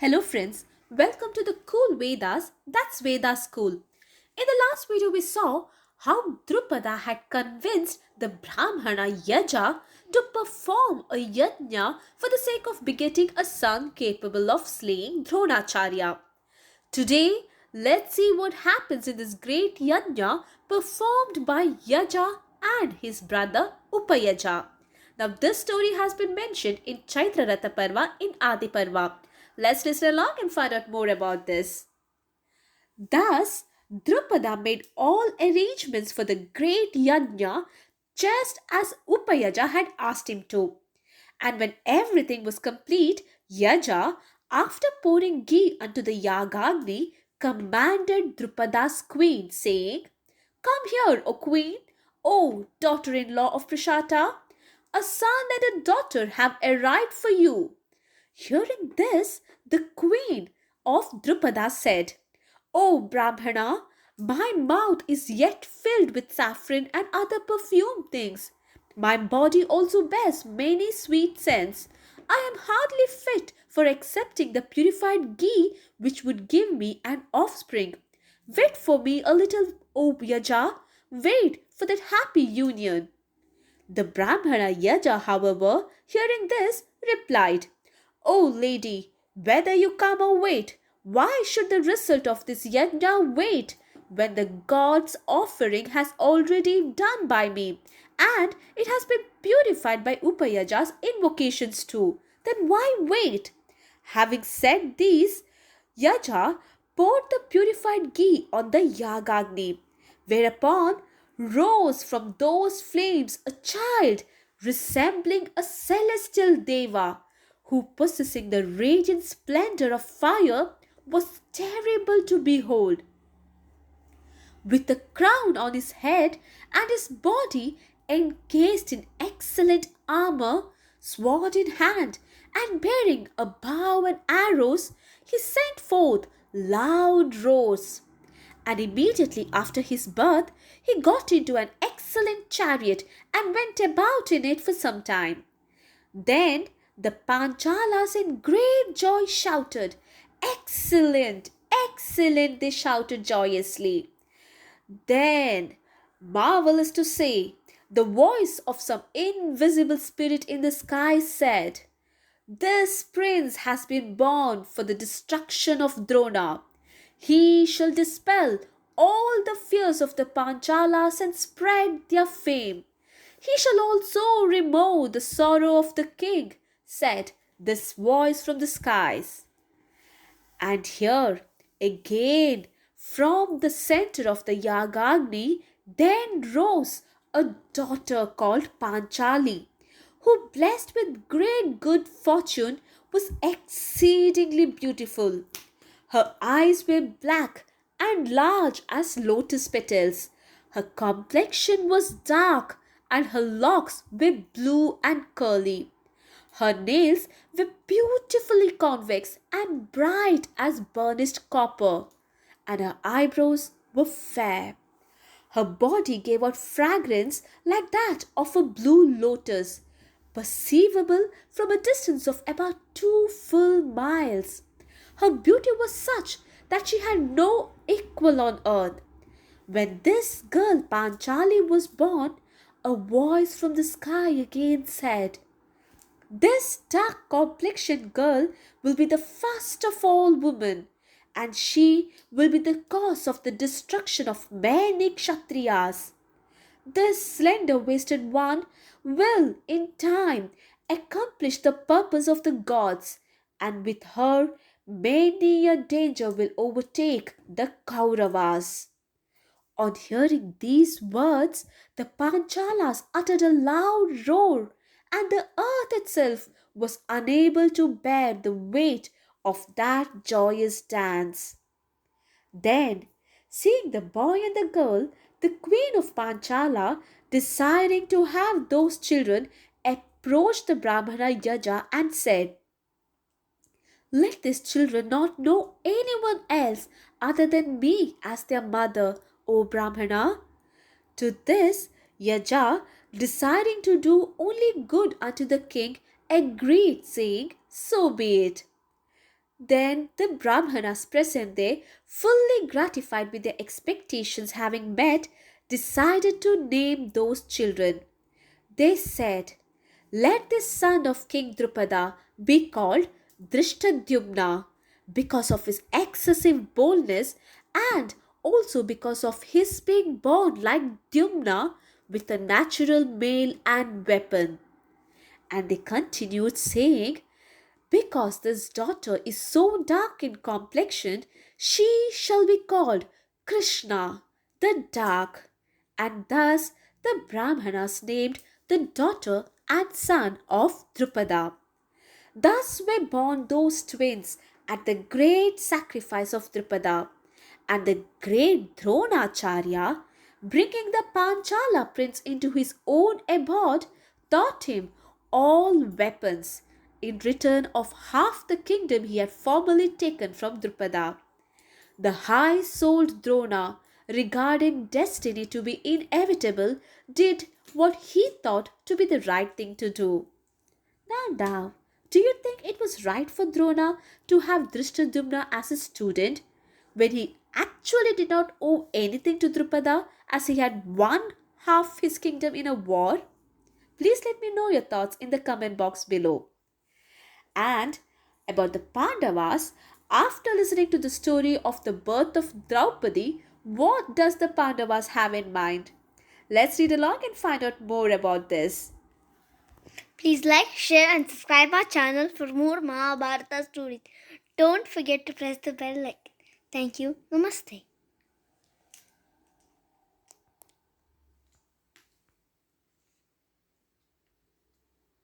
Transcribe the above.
Hello friends, welcome to the Cool Vedas, that's Veda School. In the last video we saw how Drupada had convinced the Brahmana Yaja to perform a yajna for the sake of begetting a son capable of slaying Dronacharya. Today, let's see what happens in this great yajna performed by Yaja and his brother Upayaja. Now, this story has been mentioned in Chaithraratha Parva in Adi Parva. Let's listen along and find out more about this. Thus, Drupada made all arrangements for the great yajna just as Upayaja had asked him to. And when everything was complete, Yaja, after pouring ghee unto the Yagagni, commanded Drupada's queen, saying, "Come here, O queen, O daughter-in-law of Prashata. A son and a daughter have arrived for you." Hearing this, the queen of Drupada said, "O Brahmana, my mouth is yet filled with saffron and other perfumed things. My body also bears many sweet scents. I am hardly fit for accepting the purified ghee which would give me an offspring. Wait for me a little, O Yaja. Wait for that happy union." The Brahmana Yaja, however, hearing this, replied, "O lady, whether you come or wait, why should the result of this yajna wait when the God's offering has already done by me and it has been purified by Upayaja's invocations too? Then why wait?" Having said these, Yaja poured the purified ghee on the Yagagni, whereupon rose from those flames a child resembling a celestial deva, who, possessing the radiant splendor of fire, was terrible to behold. With a crown on his head and his body encased in excellent armor, sword in hand, and bearing a bow and arrows, he sent forth loud roars. And immediately after his birth, he got into an excellent chariot and went about in it for some time. Then the Panchalas in great joy shouted, "Excellent! Excellent!" they shouted joyously. Then, marvelous to say, the voice of some invisible spirit in the sky said, "This prince has been born for the destruction of Drona. He shall dispel all the fears of the Panchalas and spread their fame. He shall also remove the sorrow of the king," said this voice from the skies. And here again from the center of the Yagagni then rose a daughter called Panchali, who, blessed with great good fortune, was exceedingly beautiful. Her eyes were black and large as lotus petals. Her complexion was dark and her locks were blue and curly. Her nails were beautifully convex and bright as burnished copper, and her eyebrows were fair. Her body gave out fragrance like that of a blue lotus, perceivable from a distance of about 2 full miles. Her beauty was such that she had no equal on earth. When this girl Panchali was born, a voice from the sky again said, "This dark complexioned girl will be the first of all women, and she will be the cause of the destruction of many Kshatriyas. This slender waisted one will, in time, accomplish the purpose of the gods, and with her many a danger will overtake the Kauravas." On hearing these words, the Panchalas uttered a loud roar, and the earth itself was unable to bear the weight of that joyous dance. Then, seeing the boy and the girl, the queen of Panchala, desiring to have those children, approached the Brahmana Yaja and said, "Let these children not know anyone else other than me as their mother, O Brahmana." To this, Yaja, desiring to do only good unto the king, agreed, saying, "So be it." Then the Brahmanas present there, fully gratified with their expectations having met, decided to name those children. They said, "Let this son of King Drupada be called Drishtadyumna because of his excessive boldness and also because of his being born like Dyumna with a natural mail and weapon." And they continued saying, "Because this daughter is so dark in complexion, she shall be called Krishna, the dark." And thus the Brahmanas named the daughter and son of Drupada. Thus were born those twins at the great sacrifice of Drupada, and the great Dronacharya, bringing the Panchala prince into his own abode, taught him all weapons in return of half the kingdom he had formerly taken from Drupada. The high souled Drona, regarding destiny to be inevitable, did what he thought to be the right thing to do. Now, do you think it was right for Drona to have Drishtadyumna as a student when he actually did not owe anything to Drupada as he had won half his kingdom in a war? Please let me know your thoughts in the comment box below. And about the Pandavas, after listening to the story of the birth of Draupadi, what does the Pandavas have in mind? Let's read along and find out more about this. Please like, share and subscribe our channel for more Mahabharata stories. Don't forget to press the bell icon. Thank you. Namaste.